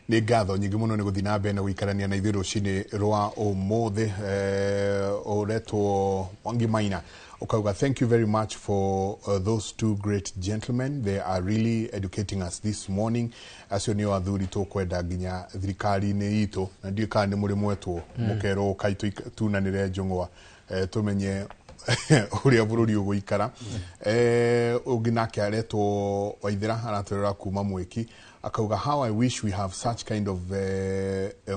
ni ngatho nyingi muno ni guthina mbere na guikarania na ithiru cini rwa umuthe uretwo Wangi Maina ukauga thank you very much for those two great gentlemen. They are really educating us this morning. Acio ni athuri tukwenda nginya thirikari-ini itu na ndiye kandi muri mwetwo mukero kaitu tunanire njungwa tumenye uria bururi uguikara uginake aretwo Waithira aratwira kuma Mwiki akauga how I wish we have such kind of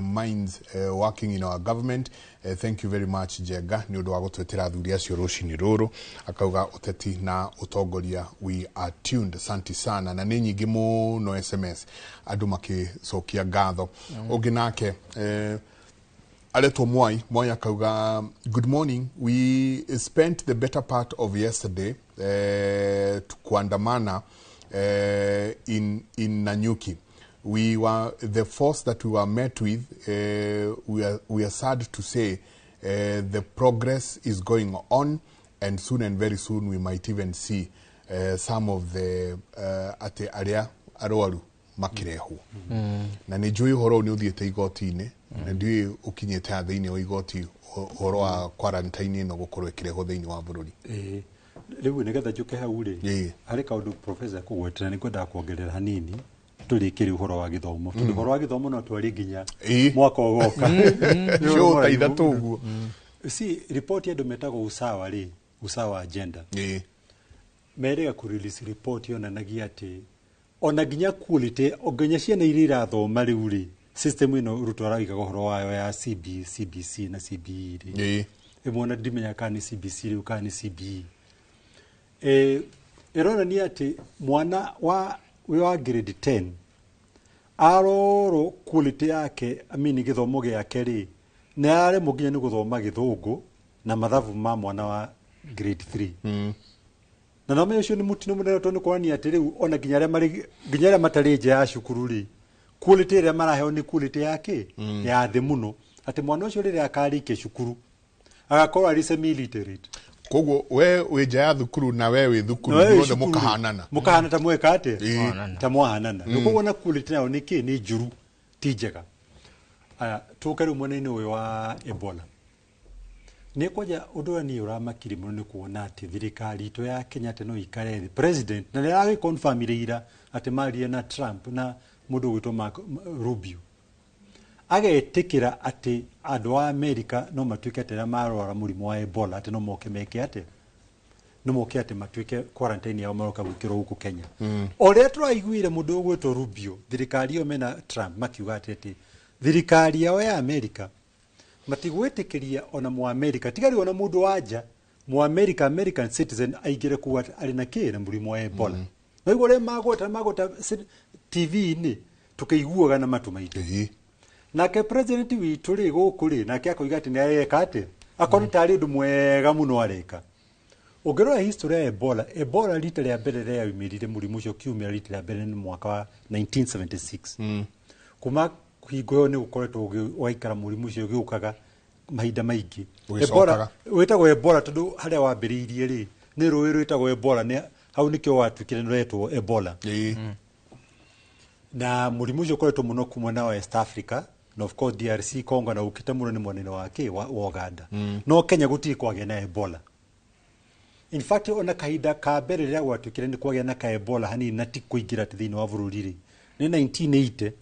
minds working in our government. Thank you very much Jega ni undu wa gutwetera athuri acio rucini ruru akauga uteti na utongoria we are tuned. Asante sana na ni nyingi muno SMS andu makicokia ngatho uginake Aleto Mwai akauga good morning. We spent the better part of yesterday kuandamana in Nanyuki. We were the force that we were met with. We are sad to say the progress is going on, and soon and very soon we might even see some of the ate area arwaru makirehu. Na nijui horo ni uthiete igoti-ini na ndiye ukinyete thiini wa igoti horo wa quarantine no gukorwo kireho thiini wa bururi. Riu nigetha njuke hau ri hari kaundu professor kugwetera ni kwenda kuongerera hanini turikiri uhoro wa githomo tundu uhoro wa githomo no twari nginya mwaka ugoka sho ta ithatu uguo si report yedu metago usawa agenda merega ku release report yonanagia ati ona nginya quality onginya ciana irira thoma riu ri system ino rutwara igaga uhoro wayo ya CBC na CBE ri imona ndimenya kana CBC riu kana CBE erona ni ati mwana wa grade 10 aroro quality yake amini githomo giake ri na are muginya ni guthoma githungu na mathabu ma mwana wa grade 3 na no meyo ni mutino munene to ni kwani ati riu ona ginya matari nje ya cukuru ri quality ire maraheo ni quality yake ya thi muno ati mwana ucio rire akarike cukuru agakorwo ari semi illiterate kogo we nja ya thukuru na we wi thukuru ndothe mukahana ta mweka ate ta mwahanana nuko na quality nayo niki ni njuru ti njega tukaru mwenene uyu wa Ebola ni koja undu ni uramakiri muno ni kuona ati thirikari itu ya Kenya te no ikare president na ni ari confirm ira ati maria na Trump na mundu gwitwo Rubio agetikira ati andu wa America no matuike ati marwara murimu wa Ebola ati no moke meke ati no moke ati matuike quarantine yao maroka gwikirwo huku Kenya oria turaiguire mundu gwitwo Rubio thirikari yo mena Trump makiuga ati thirikari yao ya America matigwitikiria ona mu America tigari ona mundu wanja mu American citizen aigire kuwa ari na kire murimu wa Ebola no igore magota TV ni tukaiguaga na matu maitu nake president witu ri gukuri nake akoiga ati ni ayeka ati akoni tari ndu mwega muno areka ugirora history ya Ebola rita rya mbere ya umirire murimu cio kiumia rita rya mbere ni mwaka wa 1976 kuma higo ni gukoretwo waikara murimu cio giukaga mahinda maingi Ebola wetagwo Ebola tondu haria wambiriirie ri ni ruwi rwetagwo Ebola ni hau nikio watukire nretwo Ebola na murimu cio koretwo muno kumwe na West Africa na of course DRC Congo na ukite muno ni mwanene wake wa Uganda no Kenya guti kwagĩa na Ebola. In fact ona kahinda ka mbere rĩa gwatukire ni kwagĩa na ka Ebola hanini na ti kuingira thĩinĩ wa bũrũri ri ni 1980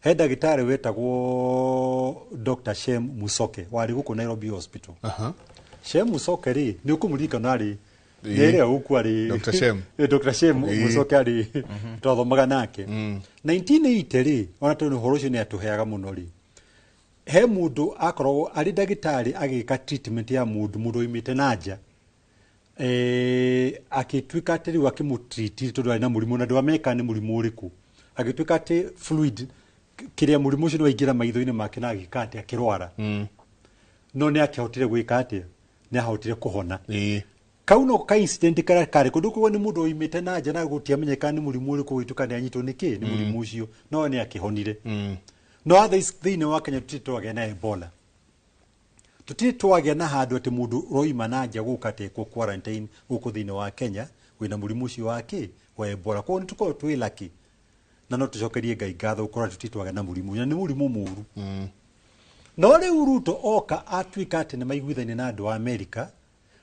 he ndagĩtarĩ wetagwo Dr. Shem Musoke wari guku Nairobi Hospital. Shem Musoke ri ni ukumurikana ri nere huku ari Dr. Shem Musoke ari twathomaga nake 1980 ri ona tondu horo cio ni atuheaga muno ri he mundu akorwo ari ndagĩtarĩ agika treatment ya mundu imite nanja akitwika ati riu akimutreat tondu ari na murimu na ndwameka ni murimu uriku agitwika ati fluid kiria murimu ucio waingira maitho-ini make na agikate akirwara no ni akihotire gwika ati ni ahotire kuhona kauno ka incident kare kundu kuo ni mundu imite na nja na gutiamenyeka ni murimu uriku wituka ni anyitwo niki ni murimu ucio no ni akihonire no others thiini wa Kenya tutitwagĩa na Ebola tutitwagĩa na handu ati mundu roima na nja gukate ku quarantine guku thiini wa Kenya wina murimu ucio wake wa Ebola kwa ni tuko twi lucky na no tucokerie Ngai ngatho ukora tutitwaga na murimu na ni murimu muru no riu Ruto oka atuika ati ni maiguithania na andu a America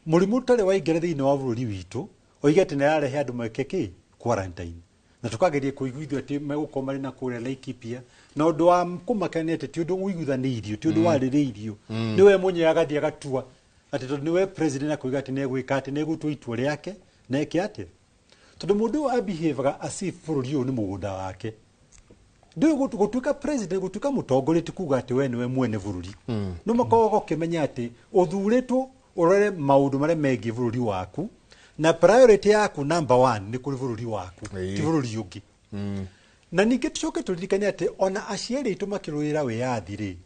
murimu tare waingire thiini wa bururi witu oiga ati ni arehe andu mekeki quarantine na tukageria kuiguithio ati meguko mari na kuria Laikipia na undu wa kumakania ati ti undu wiguithanirio ti undu waririirio niwe munye agathia agatua ati tondu niwe president akuiga ati ni egwika ati ni egutua itua riake na eke ati tondu mundu abehaviaga asi bururi uyu ni mugunda wake ndio gutuika president gutuika mutongori ti kuga ati we niwe mwene bururi no makogo kimenya ati uthuritwo urore maundu mare megi bururi waku na priority yaku number 1 ni kuri bururi waku ti bururi ungi na ninge tucoke turirikane ati ona aciari itu makirwira wiyathi ri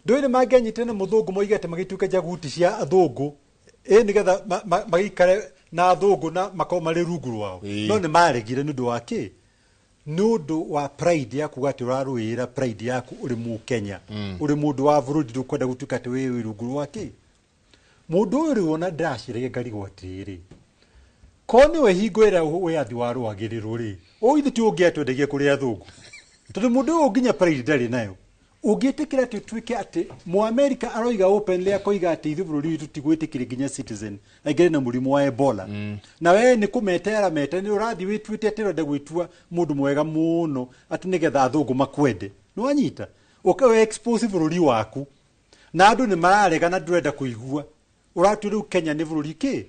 ndoire manganyite na muthungu moiga ati magituika jaguti cia athungu nigetha magikare na athungu na makao mari rungu rwao no ni maregire nundu wake nundu wa pride yaku gati urarwira pride yaku uri mu Kenya uri mundu wa burudi rukwenda gutuika ati wewe rungu rwake mundu uri wona ndashire ngari gwatiri koni we hingwira we athi wa rwagiriru ri oithi ti ungiatwendegie kuri athungu tondu mundu unginya pride ndari nayo ungitikira ati tuike ati mu America aroiga openly akoiga ati ithu bururi witu tigwitikire nginya citizen aigire na murimu wa Ebola na we ni kumetera mete ni urathi witwite ati rode gwitua mundu mwega muno ati nigetha athungu makwende no anyita ukawe expose bururi waku na andu ni mararega na ndurenda kuigua uratu riu Kenya ni bururi ki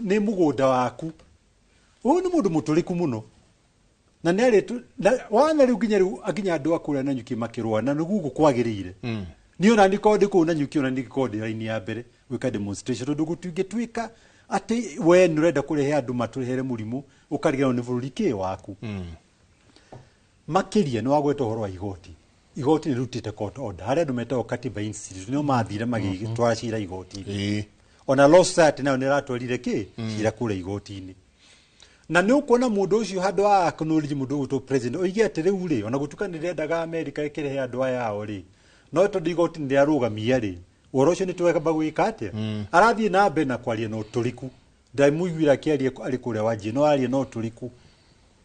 ni mugunda waku uyu ni mundu muturiku muno na nere wana riu ginya riu aginya andu akura na nyuki makirwa na nugugu kwagirire ni ona ni kodi ku na nyuki ona ni kodi line ya mbere wika demonstration tondu gutungetwika ati we nurenda kurehe andu maturehere murimu ukariganwo ni bururi ki waku makiria ni wagweta horo wa igoti ni rutite court order haria andu metao katiba institute no mathire magitwara cira igoti ona law society nayo niratwarire ki cira kure igoti-ini na ni ukuona mundu ucio handu a acknowledge mundu uto president oige ati riu ri ona gutuka ni rendaga America ikirehe andu aya ao ri no tondu igoti ni arugamia ri oro ucio ni tweka bagwika atia arathie na mbe na kwaria no turiku ndaimuiguira kiaria ari kuria waji no aria no turiku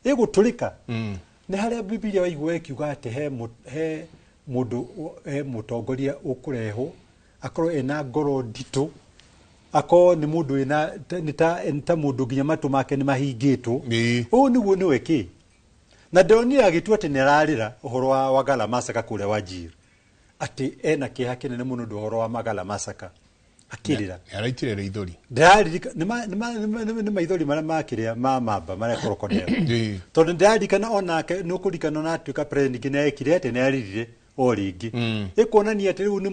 igutulika ni haria Biblia waigua ikiuga ati he mundu mutongoria ukureho akorwo ena ngoro nditu ako ni mundu ina nita mundu ginya matu make ni mahingitwo o niguo ni weki na ndonira agitua ati nerarira uhoro wa Wagala Masaka kule Wajir ati ena kiha kinene muno ndu uhoro wa Magala Masaka akirira araitire reithori ndaririka ni maithori mara makiria mamba mara korokonera tondu ndaririkana onake nukurikana na atuika president kina ekire ati neririre o ringi ikuonania ati riu ni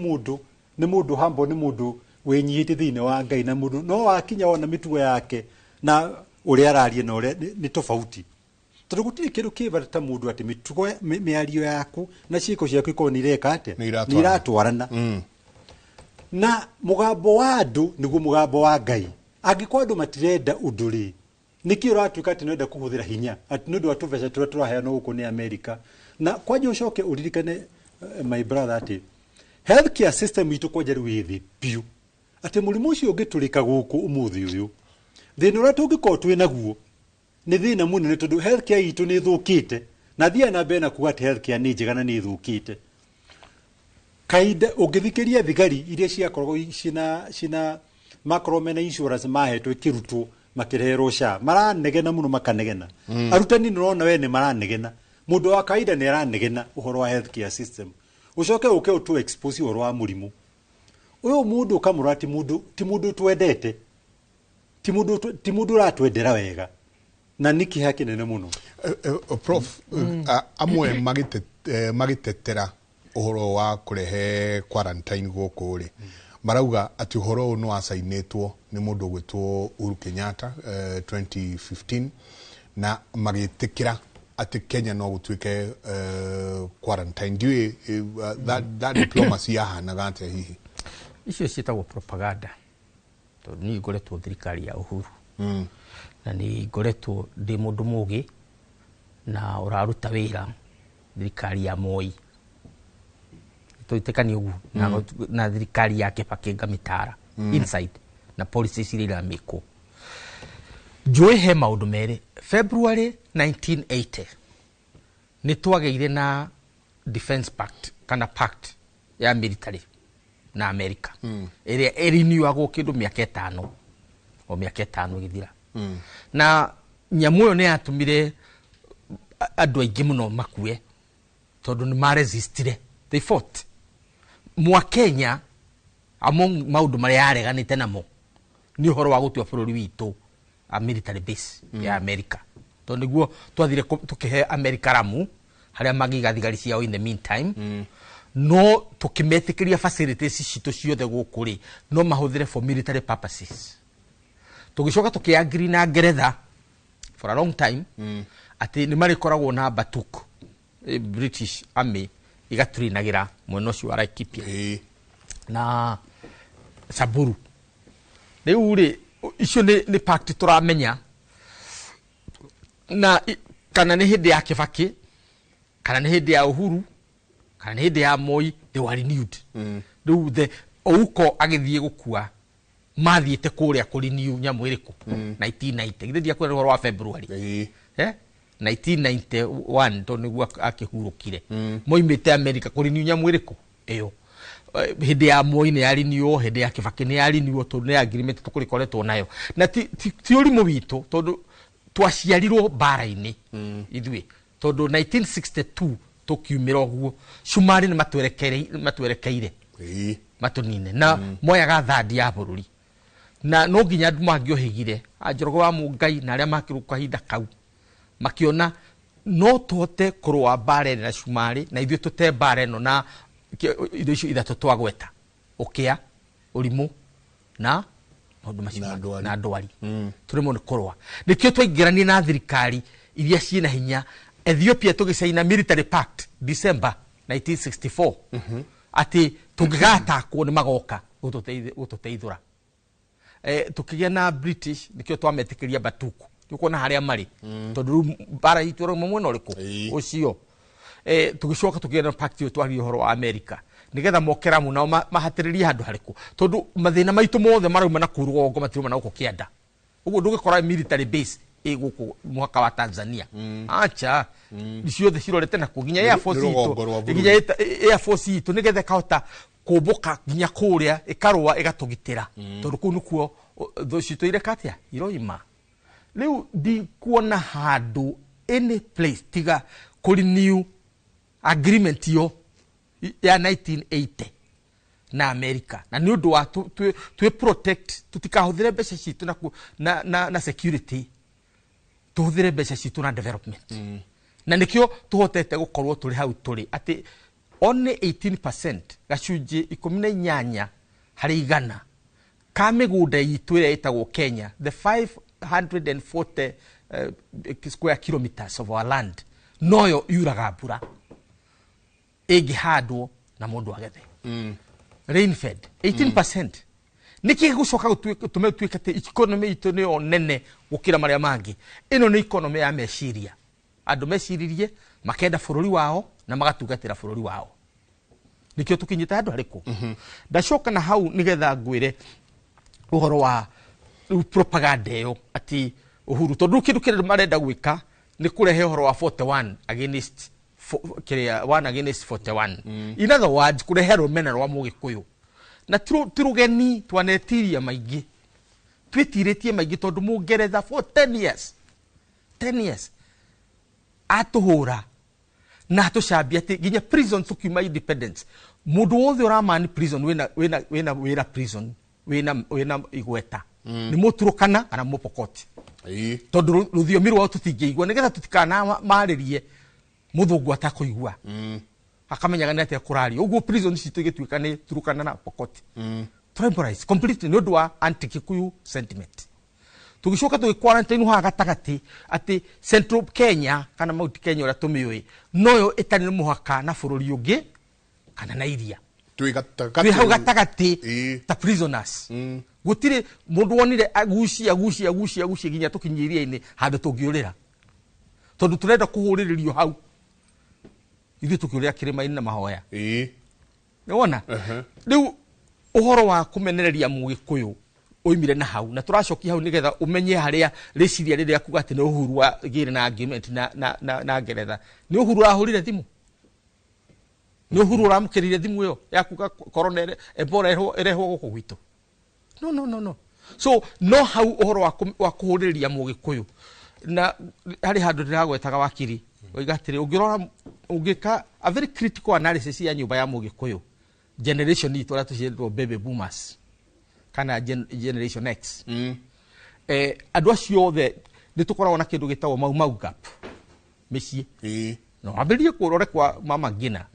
mundu hambo ni mundu wenyite thiine wa Ngai na mundu no wakinya ona mitugo yake na uri ararie na uri ni tofauti tondu gutiri kindu kivarata mundu ati mitugo miario yaku na ciiko ciaku iko ni reka ate ni iratwarana na mugambo wa andu niguo mugambo wa Ngai angikwa andu matirenda unduri niki uratuika ati nenda kuhuthira hinya ati nundu atuveca turia turaheana guku ni America na kwaje ucoke uririkane my brother ati healthcare system itu kwaje riu piu ati murimu ucio ungiturika guku umuthi uyu thina uria tungiko twina guo ni thina munene tondu healthcare itu ni thukite na thia na mbere na kuga ati healthcare ni njega na ni thukite kaida ungithikiria thigari iria ciakoragwo cina makromena insurance mahetwo ikirutwo makirehero sha maranegena muno makanegena arutani nirona we ni maranegena mundu wa kaida ni aranegena uhoro wa healthcare system ucoke uke utu expose uhoro wa murimu uyo mundu kamurati mundu ti mundu twendete ti mundu ratwendera wega na niki haki nene muno prof amwe magitetera uhoro wa kurehe quarantine guku ri marauga ati uhoro no asainetwo ni mundu gwitwo Uhuru Kenyatta 2015 na magitikira ati Kenya no gutuike quarantine due that diplomacy yahana gante hihi icio cietagwo propaganda tondu ni ngoretwo thirikari ya Uhuru na ni ngoretwo ndi mundu mugi na uraruta wira thirikari ya Moi tuitekani ugu na thirikari ya Kibaki ngamitara inside na policies ira miko njui he maundu mere February 1980 nĩ twageire na defense pact kana pact ya military na America ĩrĩa ĩriniwagwo kĩndũ mĩaka 5 o mĩaka 5 gĩthira na nyamu ĩyo nĩ yatũmire andũ aingĩ mũno makue tondũ nĩ maresistire, they fought. Kenya among maũndũ marĩa yareganĩte namo nĩ ũhoro wa gũtua bũrũri witũ a military base ya America, tondũ nĩguo twathire tũkĩhe America ramu harĩa magĩiga thigari ciao in the meantime no tũkĩmetĩkĩria facilities citũ ciothe gũkũ rĩ no mahũthĩre for military purposes. Tũgĩcoka tũkĩagree na Ngeretha for a long time atĩ nĩ marĩkoragwo na Batuk British Army igaturinagĩra mwena ũcio wa Laikipia na Samburu. Rĩu rĩ icio nĩ pact tũramenya na kana nĩ hĩndĩ ya Kibaki kana nĩ hĩndĩ ya Uhuru kana nĩ hĩndĩ ya Moi, they were renewed. Rĩu Ouko agĩthiĩ gũkua mathiĩte kũrĩa kũrenew nyamũ ĩrĩkũ 1990 githĩ kwĩra ũhoro wa February 1991 to nĩguo akĩhurũkire moimĩte America kũrenew nyamũ ĩrĩkũ ĩyo. Hĩndĩ ya Moi nĩ yarenew, hĩndĩ ya Kibaki nĩ yarenew tondũ nĩ agreement tũkũrĩkoretwo nayo na ti ũrimũ witũ tondũ twaciarirwo mbara-inĩ ithuĩ tondũ 1962 tũkiumĩra ũguo Shumari nĩ matwerekeire matũnine na moyaga thandi ya bũrũri na no nginya andũ mangĩohĩgire Njoroge wa Mũngai na arĩa makĩrũka kahinda kau makiona no tũhote kũrũa mbara na Shumari na ithuĩ tũte mbara ĩno na indo icio ithatũ twagweta ũkĩa, ũrimũ na maũndũ macio na ndwari tũrĩmwo nĩ kũrũa. Nĩkĩo twaingĩrania na thirikari iria ciĩna hinya. Ethiopia tũgĩcaina military pact December 1964 atĩ tũngĩgatakwo nĩ magoka gũtũteithũra. Tũkĩgĩa na British nĩkĩo twametĩkĩria Batuku tũkuona harĩa marĩ tondũ bara itũ rĩmwe mwena ũrĩkũ ũcio. Tũgĩcoka tũkĩgĩa na pact ĩyo twaria ũhoro wa America nĩgetha mokeramu nao mahatĩrĩrie handũ harĩkũ tondũ mathĩna maitũ mothe marauma na kũrũgongo matirauma na gũkũ kĩanda. Ũguo ndũgĩkora military base gũkũ mũhaka wa Tanzania acha ciothe cirorete na kũginya Air Force itũ nginya Air Force itũ nĩgetha kahota kũmbũka nginya kũrĩa ĩkarũa ĩgatũgitĩra tondũ kũu nĩkuo thũ citũ irekatia iroima. Rĩu ndikuona handũ any place tiga kũrenew agreement yo ya 1980 na America na nĩ ũndũ wa twĩ protect tutikahũthĩre mbeca citũ na security, tuhũthĩre mbeca citũ na development na nĩkĩo tuhotete gũkorwo tũrĩ hau tũrĩ atĩ only 18% gacunjĩ 18 harĩ 100 ka mĩgũnda itũ ĩrĩa ĩtagwo Kenya, the 540 square kilometers of our land noyo yuraga mbura ĩngĩhandwo na mũndũ agethe rain fed 18%. Nĩkĩ gũcoka gũtũme tuĩke atĩ economy itũ nĩ nene gũkĩra marĩa mangĩ. Ĩno nĩ economy ya meciria, andũ meciririe makenda bũrũri wao na magatungatĩra bũrũri wao. Nĩkĩo tũkinyĩte handũ harĩkũ. Ndacoka na hau nĩgetha ngwĩre ũhoro wa propaganda ĩyo atĩ Uhuru tondũ kĩndũ kĩrĩa marenda gwĩka nĩ kũrehe ũhoro wa 41 against 41. In other words, kũrehe rũmena rwa Mũgĩkũyũ na tirugeni twanetiria maingĩ twĩtirĩtie maingĩ tondũ Mũngeretha for 10 years atũhũra na atũcambia atĩ nginya prison tukiuma independence mũndũ wothe ũramani prison wĩna prison wĩna igweta nĩ Mũturũkana kana Mũpokoti tondũ rũthiomi rwao tũtingĩigua nĩgetha tũtikana marĩrie mũthũngũ atakũigua akamenyaga nĩ atĩa kũraria. Ũguo prison citũ igĩtuĩka nĩ Turũkana na Pokoti tribalized completely nĩ ũndũ wa anti-Kikuyu sentiment. Tũgĩcoka tũgĩquarantine haha gatagatĩ atĩ Central Kenya kana Mount Kenya ũrĩa tũmĩũĩ noyo ĩtarĩ na mũhaka na bũrũri ũngĩ kana na iria twĩ hau gatagatĩ ta prisoners. Gũtirĩ mũndũ wonire agucia nginya tũkinyia iria-inĩ handũ tũngĩũrĩra tondũ tũrenda kũhũrĩrĩrio hau ithuĩ tũkĩũrĩra kĩrĩma-inĩ na mahoya. Nĩwona rĩu ũhoro wa kũmenereria Mũgĩkũyũ oimire na hau na turacokia hau nigetha umenye haria reciria riria kuga ati ni Uhuru wa gire na agreement na Ngeretha ni Uhuru ahurire thimu ni Uhuru ramukirire thimu yo ya kuga corona Ebola erehwo guku gwitu no so no hau uhoro wa kuhuriria Mugikuyu na hari handu ndiragwetaga wakiri oigatire ungirora ungika a very critical analysis ya nyumba ya Mugikuyu generation itu ra tuciendwo baby boomers kana generation X andu acio othe ni tukoragwo na kindu gitagwo mau gap micii no ambirie kurore kwa Mama Ngina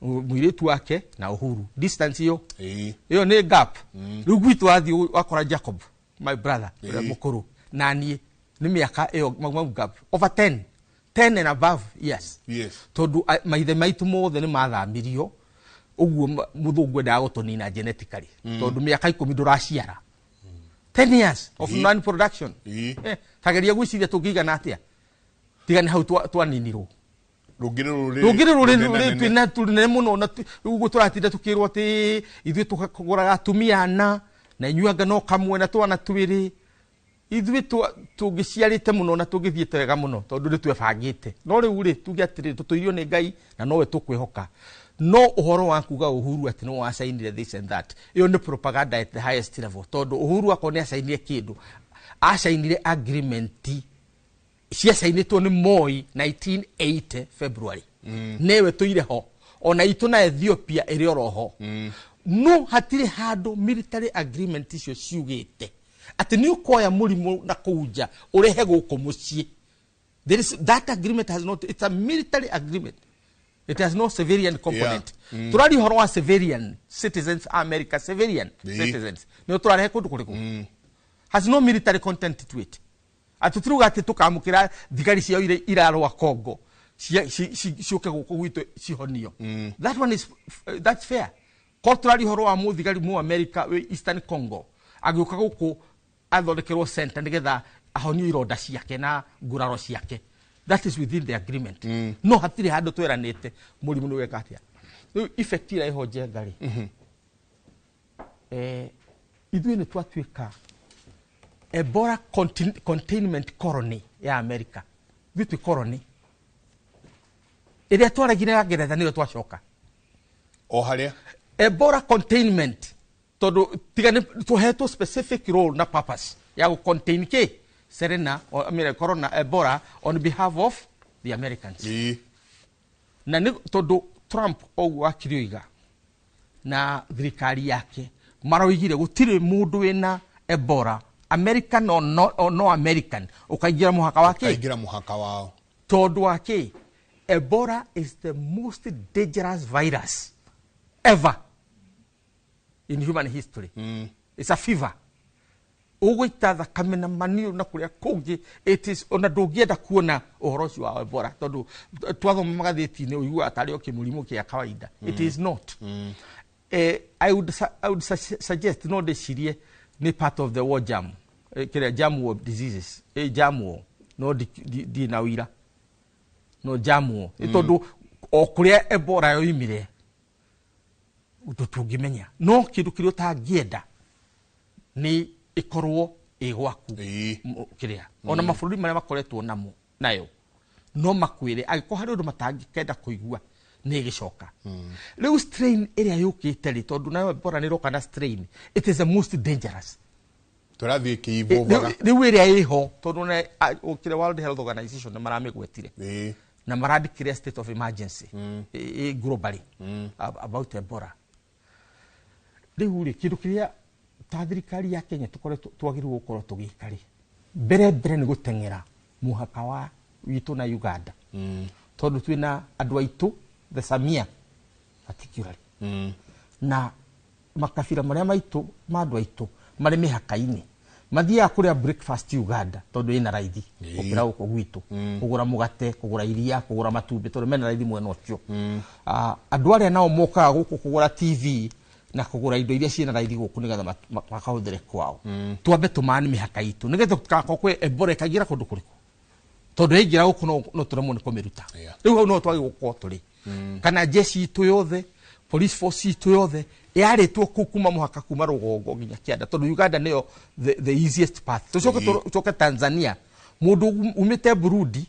muiritu wake na Uhuru distance iyo ni gap riu gwitu athi akora Jacob my brother mukuru nani ni miaka iyo mau gap over 10 and above yes tondu maithe maitu mothe ni mathamirio uguo muthungu nda gutunina genetically tondu miaka 10 nduraciara 10 years of non production tageria gwiciria tungigana atia tigani hau twaninirwo rugire ruri twina turine muno na uguo turatinda tukirwo ati ithuĩ tukaguraga atumia na inyuanga no kamwe na twana twiri ithuĩ tungiciarite muno na tungithiĩte wega muno tondu ni twebangite no riu ri tuge atiri tutuirio ni Ngai na nowe tukwihoka no uhoro wa kuga Uhuru ati no asainire this and that iyo ni propaganda at the highest level tondu Uhuru akone asainire kindu asainire agreement cia sainitwo ni Moi 1980 February newe tuire ho ona itu na Ethiopia iri oroho no hatire hado military agreement icio ciugite ati ni ukoya murimu na kuja urehe guku mucii there is that agreement has not it's a military agreement. It has no civilian component. Turari horo wa civilian citizens America civilian citizens. No turare kundu kuriku. Has no military content to it. Atutiruga ati tukamukira thigari cia irarwa Congo. Cioke guku gwitu cihonio. That one is that's fair. Ko turari horo wa muthigari mu America we Eastern Congo. Agiuka guku athondekerwo center nigetha ahonio ironda ciake na nguraro ciake. That is within the agreement. No hatire hado tweranite murimu ni weka atia. Effect ira iho jengari. Ithuĩ ni twatuĩka Ebola containment colony ya America. Vitu colony. Ĩrĩa twaragire ya Ngeretha nĩyo twacoka. O haria Ebola containment todo tigane tuhetwo specific role na purpose ya go contain ke Serena or Corona Ebola on behalf of the Americans. Na ni todo Trump ogu akirioiga na thirikari yake maroigire gutire mundu wina Ebola American or no American ukaingira muhaka wao todo wake Ebola is the most dangerous virus ever in human history. It's a fever. Ugoita thakame na manio na kuria kungi it is ona ndungienda kuona uhoro wa Ebola tondu twathoma magatheti-ini uigua atari okimurimu kia kawaida. It is not. I would suggest no decirie ni part of the war jam. Kile jam of diseases. Jam no di na wira. No jam tondu okuria Ebola yo imire ututungimenya no kindu kirio tangienda ni ikorwo igwaku kiria ona mabũrũri maria makoretwo namo nayo no makwire agiko hari undu matangikenda kuigua ni gicoka riu strain area yukite ri tondu nayo Ebola ni roka na strain it is the most dangerous turathie kiivovaga riu area iho tondu na ukire World Health Organization maramigwetire na maradikire state of emergency globally about Ebola. Riu ri kindu kiria ta thirikari ya Kenya tukoretwo twagirwo gukorwo tugikari mbere ni gutengera muhaka wa witu na Uganda tondu twina andu aitu the Samia particularly na makabira maria maitu mandu aitu mari mihaka-ini mathia kuria breakfast Uganda tondu ina raithi ukira uko gwitu kugura mugate kugura iria kugura matumbi tondu mena raithi mwena ucio andu aria nao mokaga guku kugura TV na kugura indo iria ciina raithi guku nigetha makahũthĩre kwao twambe tumani mihaka itu nigetha tukakokwe Ebola kagira kundu kuriku tondu ingira guku no turemo ni kumiruta riu hau no twagi gukorwo turi kana jeshi itu yothe police force itu yothe yaritwo kuma muhaka kuma rugongo nginya kianda tondu Uganda niyo the easiest path tucoke Tanzania mundu umite Burundi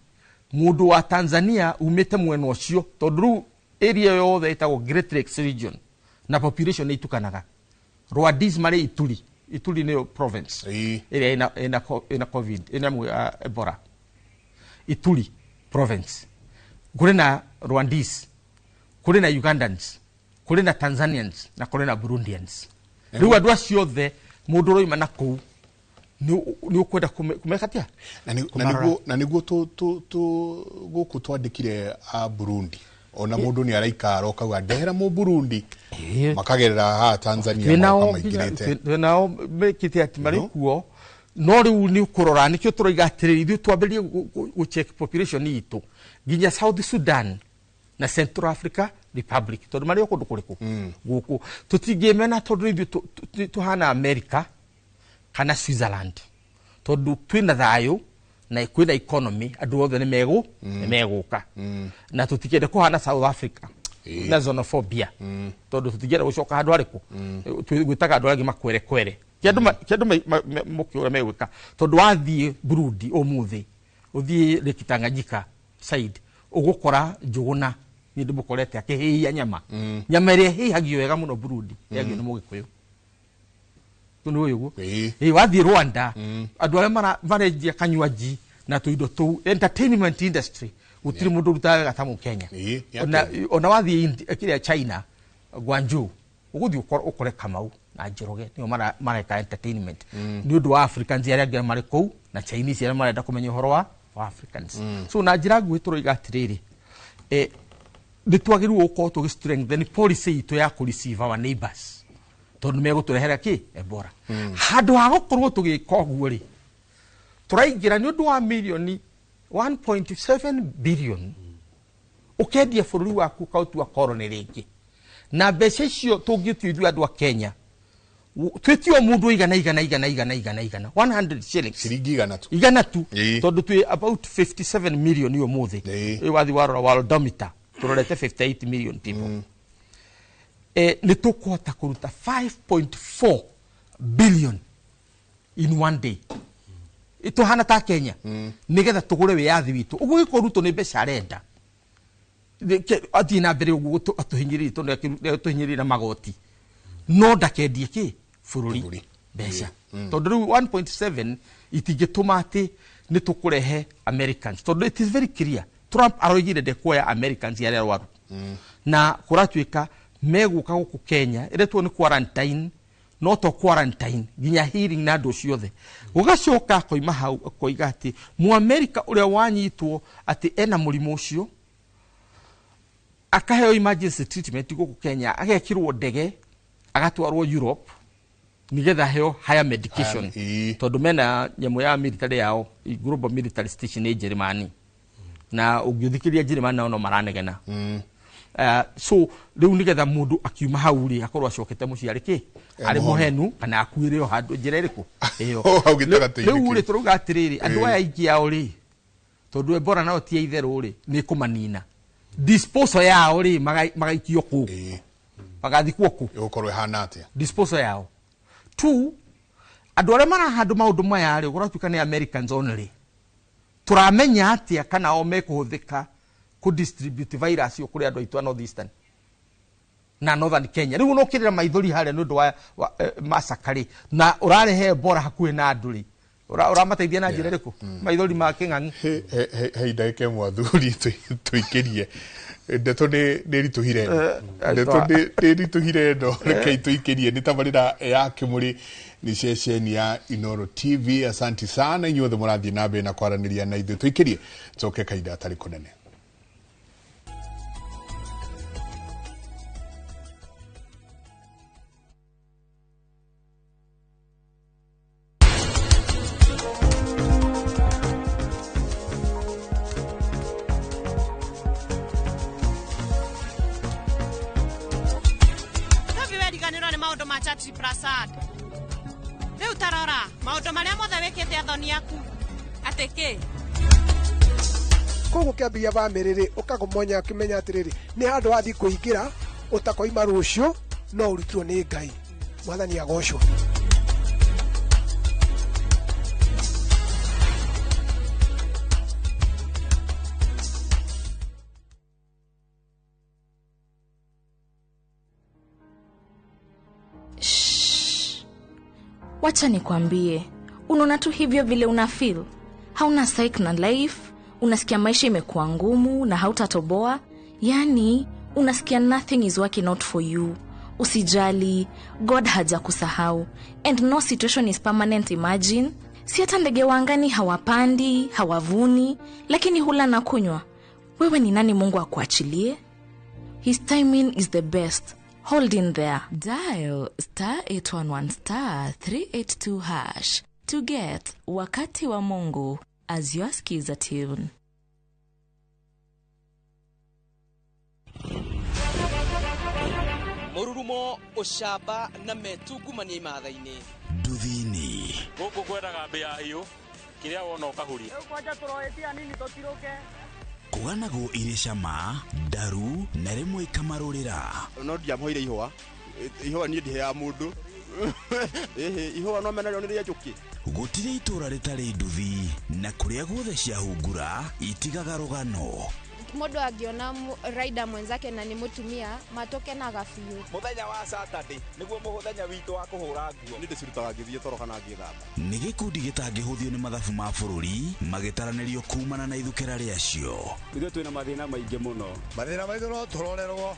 mundu wa Tanzania umite mwena ucio tondu area yothe itagwo Great Lakes region na population itukanaga Rwandese mari Ituri niyo province area ina covid ina Ebola Ituri province kuri na Rwandese kuri na Ugandans kuri na Tanzanians na kuri na Burundians riu andu acio othe mundu roima na kou ni ukwenda kumekatia na niguo guku twandikire a Burundi ona mundu ni araikara okauga ndehera mu Burundi makagerera ha Tanzania makamagirete nao mekite ati mari kuo no riu ni ukurora nikio turoiga atiriri ithu twambirie gu check population itu nginya South Sudan na Central Africa Republic tondu mari okundu kuriku guku tutingimena tondu ithu tuhana America kana Switzerland tondu twina thayo na kwina economy andu othe ni meguka na tutikende kuhana South Africa na xenophobia tondu tutigera gucoka handu ariku gwitaga andu angi makwere kiandu mukiura megwika tondu wathie Burundi umuthi uthie Lake Tanganyika side ugukora njuguna ni ndimukorete akihia nyama ire hihagio wega muno Burundi yagio ni mugikuyu tundu uyu wathie Rwanda andu aria marenjia kanywaji na tuindo tu entertainment industry utiri mundu rutaga gatamu Kenya ona wathie kiria China Guangzhou uguthi ukore Kamau na Njoroge niyo mareka entertainment ni undu wa Africans aria ngira mari kou na Chinese aria marenda kumenya uhoro wa Africans so na njira ngui turoiga atiriri ni twagiru uko to strengthen policy itu ya ku receive our neighbors tondu meguturehera ki Ebola handu ha gukorwo tugika uguo ri turaigira ni undu wa milioni 1.7 billion ukendia bururi waku kautua korone ringi na mbeca icio tungitithio andu a Kenya twitio mundu igana 100 shillings igana tu tondu twi about 57 million yo muthi wathi warora worldometer turorete 58 million people ni tukuhota kuruta 5.4 billion in one day ito hana ta Kenya nigetha tugure wiyathi witu uguo gikoruto ni mbeca arenda ati na mbere uguo atuhinyiri tondu atuhinyiri na magoti no ndakendie ki bururi mbeca tondu riu 1.7 itingituma ati ni tukurehe Americans tondu it is very clear Trump aroigire ndekuoya Americans yaria arwaru na kuratuika meguka guku Kenya iretwo ni quarantine no to quarantine ginya hearing na andu ciothe ugacoka koima hau koiga ati mu America uria wanyitwo ati ena murimu ucio akaheo emergency treatment guku Kenya agekirwo ndege agatwarwo Europe nigetha heo higher medication tondu mena nyamu ya military yao global military station in Germany na ugithikiria Germany no maranegena so riu nigetha mundu akiuma hau ri akorwo acokete muciari ki ari muhenu kana akuire o handu njira iriku iyo riu ri turuga atiriri andu aya ingi yao ri tondu Ebola nao ti itheru ri ni kumanina disposal yao ri magaikio ku magathikwo ku ukorwe hana atia disposal yao tu andu aria marahandu maundu maya ri guratuika ni Americans only turamenya atia kana o mekuhuthika ku distribute virus yo kuri andu aitu North Eastern na Northern Kenya riu no kirira maithori hare nundu wa masakari na urarehe Ebola hakuhe na andu ri uramateithia na njira riku maithori ma king'ang'i he ndake mwathuri tuikirie ndeto ni rituhire ndo reke tuikirie ni tabarira ya kimuri ni ceceni ya Inooro TV asanti sana inyuothe murathie na mbere na kwaraniria na ithu tuikirie coke kaida atari kunene Riu tarora maundu maria mothe wikite athoni yaku ateke koguo kiambia bamĩrĩ rĩ ũkagumonya ũkĩmenya atĩrĩrĩ nĩ handũ wathi kũingĩra utakoima rucio no urutwo ni Ngai. Mwathani agocwo. Wacha nikwambie, unaona tu hivyo vile una feel. Hauna psych na life, unasikia maisha imekuwa ngumu na hautatoboa. Yani, unasikia nothing is working out for you. Usijali, God hajakusahau. And no situation is permanent, imagine. Si hata ndege wa angani hawapandi, hawavuni, lakini hula na kunywa. Wewe ni nani Mungu akuachilie? His timing is the best. Hold in there. Dial *811*382# to get Wakati wa Mungu as your skiza tune. Mururumo ushamba na metungumania imathaini nduthini guku kwendaga mbia hiyo kiria wona ukahuri kwanja turoetia nini totiroke kuganago ire cama ndaru na rimwe ikamarurira no ndiamhoire ihwa ni ndihe ya mundu ihwa no mena rionire njuki gutire itura ritari nduthi na kuria guothe ciahungura itigaga rugano. Mundu angiona rider mwenzake na ni mutumia matoke na gafiu. Muthenya wa Saturday niguo muthenya witu wa kuhura nguo. Ni ndicirutaga ngithie toro kana ngithamba. Ni gikundi gitangihuthio ni mathabu ma bururi magitaranirio kumana na ithukira riacio. Ithuĩ twina mathina maingi muno. Mathina maitho no turorerwo.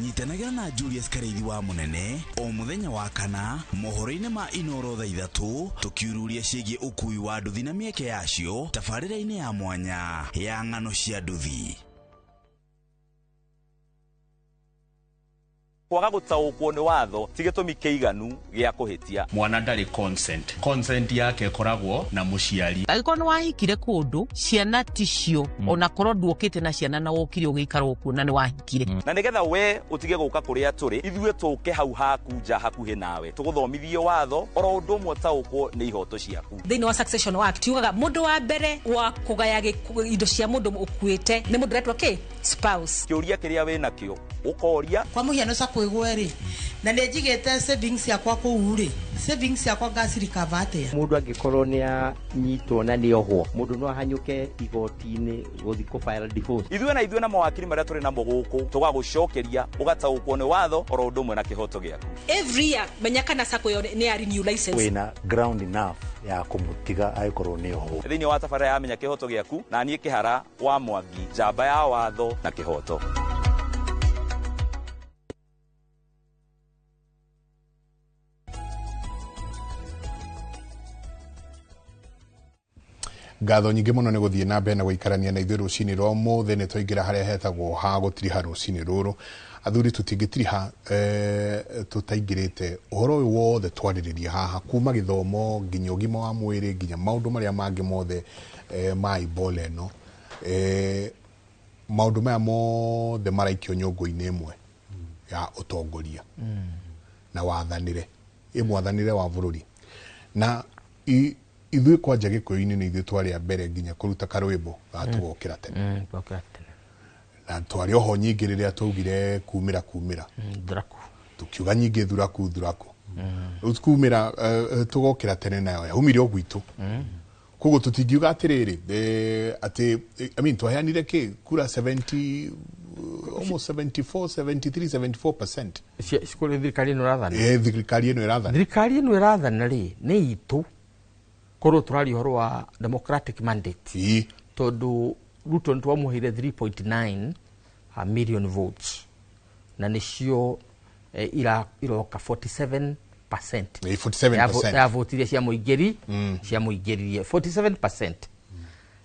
Nyitanagira na Julius Kareithi wa Munene o muthenya wa kana mohoro-ini ma Inoro thaa 3 tukiururia ciĩgiĩ ukui wa nduthi na mieke yacio tabarĩra-inĩ ya mwanya ya ng'ano cia nduthi. Kwaga gutaũkwo nĩ watho ti gĩtũmi kĩiganu gĩa kũhĩtia. Mwana ndarĩ consent yake koragwo na mũciari. Agĩkorwo nĩ wahikire kũndũ ciana ticio ona korwo nduokĩte na ciana na wokire ũgĩikarwo kuo na nĩ wahikire. Na nĩgetha we ũtige gũka kũrĩa tũrĩ ithuĩ tũke hau haku nja hakuhĩ nawe tũgũthomithie watho oro ũndũ ũmwe taũkwo nĩ ihoto ciaku. Thĩinĩ wa Succession Act yugaga mũndũ wa mbere wa kũgaya indo cia mũndũ ũkuĩte nĩ mũndũ retwo spouse. Kĩũria kĩrĩa wĩ nakĩo ũkoria kwa mũhiano sakwĩgwere na nĩ njigĩte savings yakwa kũu rĩ savings yakwa ngacirika vate. Mũndũ angĩkorwo nĩ anyitwo na nĩ ohwo mũndũ no ahanyũke igoti-inĩ gũthiĩ kũfile divorce. Ithuĩ na mawakiri marĩa tũrĩ namo gũkũ tũgagũcokeria ũgataũkwo nĩ watho oro ũndũ ũmwe na kĩhoto gĩaku. Every year menya kana sako nĩ ya renew license. Wĩna ground enough ya kũmũtiga angĩkorwo nĩ ohwo. Thĩinĩ wa tabarĩra ya menya kĩhoto gĩaku na niĩ Kĩhara wa Mwangi njamba ya watho na kĩhoto. Ngatho nyingĩ mũno nĩ gũthiĩ na mbere na gũikarania na ithuĩ rũcinĩ rwa ũmũthĩ nĩ twaingĩra harĩa hetagwo ha gũtiriha rũcinĩ rũrũ. Athuri tũtingĩtiriha tũtaingĩrĩte ũhoro ũyũ wothe twarĩrĩria haha kuma gĩthomo nginya ũgima wa mwĩrĩ nginya maũndũ marĩa mangĩ mothe ma Ebola ĩno. Maũndũ maya mothe maraikio nyũngũ-inĩ ĩmwe ya ũtongoria na wathanĩre mwathanĩre wa bũrũri na ithuĩ kwanja gĩkũyũ-inĩ nĩ ithuĩ twarĩ a mbere nginya kũruta karwĩmbo gatũgokĩra tene na twarĩ oho nyingĩ rĩrĩa twaugire kumĩra thuraku tukiuga nyingĩ thuraku rĩu kumĩra tũgokĩra tene nayo yaumire o gwitũ koguo tũtingiuga atĩrĩrĩ atĩ twaheanire kura 70 almost 74% cikũrĩ thirikari ĩno ĩrathana. Thirikari ĩno ĩrathana. Thirikari ĩno ĩrathana rĩ nĩ itũ korwo tũrari ũhoro wa democratic mandate tondũ Ruto nĩ twamũheire 3.9 million votes na nĩcio iroka 47% ya vote iria ciamũingĩririe 47%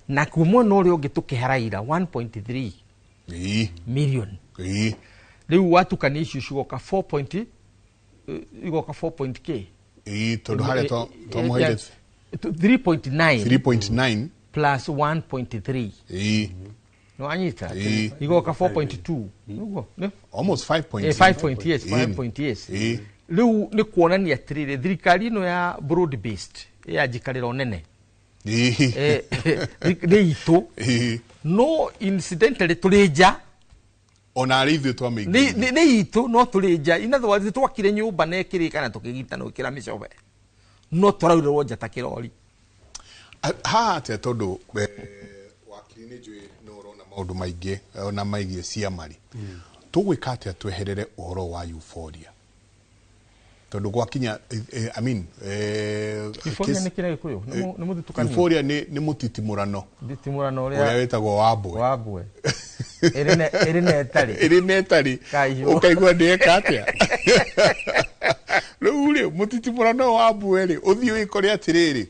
na kuo mwena ũrĩa ũngĩ tũkĩharaira 1.3 million rĩu watukania icio cigoka 4.k tondũ harĩa twamũheire 3.9 plus 1.3 no anyita igoka 4.2 almost 5.8 rĩu nĩ kuonania atĩrĩrĩ thirikari ĩno ya broad based ya njikarĩro nene nĩ itũ no incidentally tũrĩ nja ona arithi twa mingi ni itu no turinja ina thwa twakire nyumba na ikirikana tukigita no kira micobe no turaure wonja ta kirori ha te tondu wakirine jwe no rona maundu maingi ona maigie cia mari tugwika atia tweherere uhoro wa euphoria tondu gwakinya I mean euphoria ni kire kuyo ni muthitukani euphoria ni mutitimurano uria wetagwo wabwe Irine etari ukaigua ndeka atia rĩu mutitimurano wabwe ri uthii wikore atiriri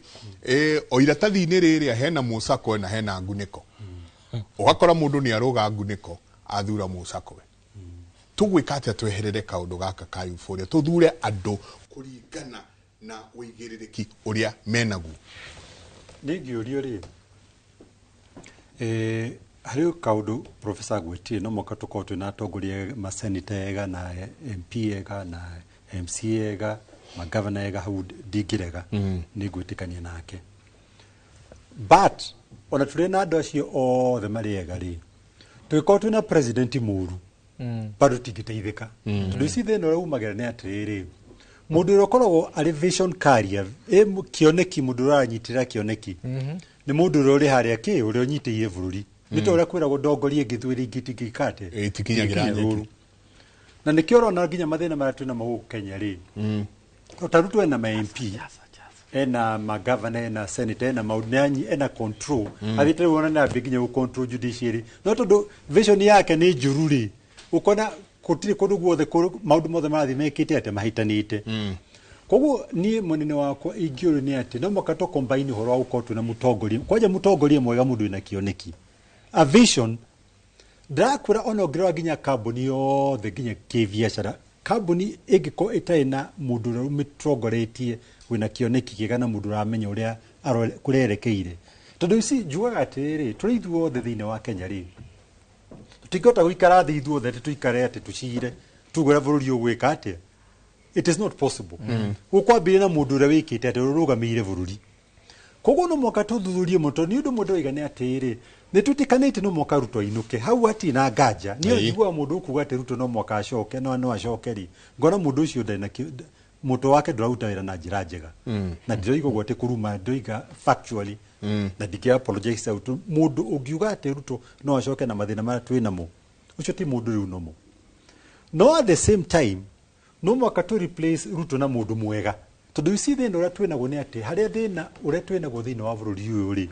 o iratathi-inĩ rĩrĩa hena mũcakwe na hena ngunĩko ugakora mũndũ ni aroga ngunĩko athura mũcakwe tugwika atia tweherere kaundu gaka ka euphoria tuthure andu kuringana na uigĩrĩrĩki uria menagu ningĩũrio rĩ harĩ kaundu Professor Gwetire no moka tukorwo twina atongoria maseneta ega na MP ega na MC ega magavana ega hau ndingĩrega nĩ gwĩtĩkania nake but ona tũrĩ na andũ acio othe marĩ ega rĩ tũgĩkorwo twĩna president mũru bado tingĩteithĩka tondũ ici thĩna ũrĩa umagĩra nĩ atĩrĩrĩ mũndũ ũrĩa ũkoragwo arĩ vision carrier kĩoneki mũndũ ũrĩa aranyitĩrĩra kĩoneki nĩ mũndũ ũrĩa ũrĩ harĩa ũrĩa ũnyitĩire bũrũri nĩ ta ũrĩa kwĩragwo ndongoria ingĩthuĩra ingĩtingĩkate itikinyagira nyeki na nĩkĩo ũrona nginya mathĩna marĩa twĩna magũkũ Kenya rĩ ũtarutwo ena ma MP ena magavana ena senator ena maunyanyi ena control athiĩte wona na nginya gũ control judiciary no tondũ vision yake nĩ njũru rĩ ukona kutiri kundu guothe maundu mothe marathi mekite ate mahitanite koguo nie munene wakwa ingĩũrio nĩ ati no makato combine horo wa ukotu na mutongoria kwaje mutongoria mwega mundu ina kioneki a vision ndakura onogirwa ginya kambuni yothe ginya kibiacara kambuni ĩngĩko ĩtaina mundu rumitongoretie wina kioneki kiega na mundu ramenya uria kurerekeire tondu ici njugaga atĩrĩ tũrĩ ithuothe thĩinĩ wa Kenya rĩ tutikota guikara thi ithuothe tuikare ati tucire tugura bũrũri ũgwĩka atĩa it is not possible ukwambire na mundu uria wikite ati rurugamire bũrũri koguo no moka tuthuthurie mũto ni undu mundu oigane atĩrĩ nĩ tutikanĩte no moka Ruto inuke hau ati na nganja niyo njigua mundu kuga ati Ruto no moka acoke no acoke ri ngona mundu ucio ndena muto wake nduraruta wĩra na njĩra njega na ndiroiga ũguo atĩ kuruma ndoiga factually na ndike apologize out mundu ũngiuga atĩ Ruto no acoke na mathĩna marĩa twĩ namo ucio ti mundu rĩu nomo no at the same time no mwaka tu replace Ruto na mundu mwega tondu ici thĩna ũrĩa twĩ naguo nĩ atĩ harĩa thĩna ũrĩa twĩ naguo thĩinĩ wa bũrũri ũyũ rĩ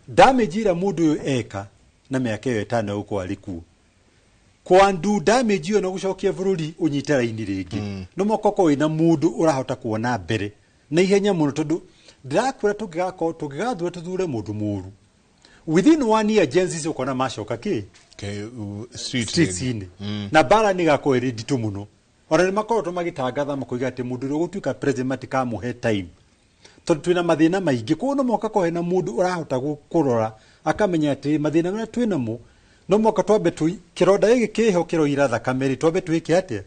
damage ĩrĩa mundu ũyũ eka na mĩaka ĩyo ĩtano gũkorwo arĩ kuo kwandu damage ĩyo na gũcokia bũrũri ũnyite raini rĩngĩ no mokoko wĩna mundu ũrahota kuona mbere na ihenya mũno tondu ndirakwĩra tũngĩgathura tuthure mundu mũru within 1 year agencies ukona macoka streets-inĩ na bara nĩ gakorwo ĩrĩ nditũ mũno ona nĩ makoretwo magitangatha makoiga atĩ mundu ũrĩa ũgũtuĩka president matikamuhe time tondu twĩna mathĩna maingĩ koguo no moka korwo hena mundu ũrahota kũrora akamenya atĩ mathĩna marĩa twĩ namo no moka twambe kĩronda gĩkĩ kĩho kĩroira thakame rĩ twambe twĩke atĩa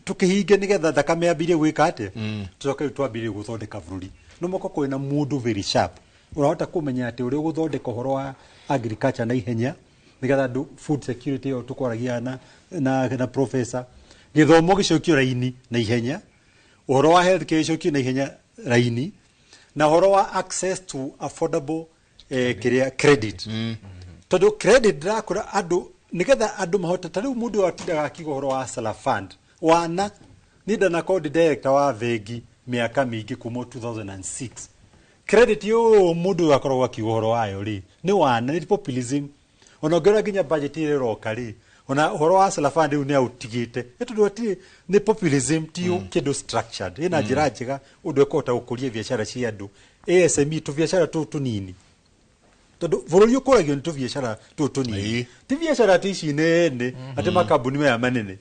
tukihinge nigetha thakame yambire gwĩka atĩa tucoke twambire gũthondeka bũrũri no moka korwo hena mundu very sharp urahota kumenya ati uri guthondeka uhoro wa agriculture na ihenya nigetha andu food security yo tukwaragia na professor githomo gicokio raini na ihenya uhoro wa health care gicokio na ihenya raini na uhoro wa access to affordable credit tondu credit ndakura andu nigetha andu mahota tariu mundu atindaga akiga uhoro wa sala fund wana nida na code director wa Vengi miaka mingi kuma 2006 credit yo mundu akorwo akiuga uhoro wayo ri ni wana ni populism ona ngora ginya budget ire roka ri ona uhoro wa sala fund ni autigite etu ati ni populism tio kido structured ina njira njega undu ekota ukuria biashara cia andu ASME tu biashara tu tunini tondu bũrũri ũkũragio nĩ tu biashara tu tunini ti biashara tu ici nene ati makambuni maya manene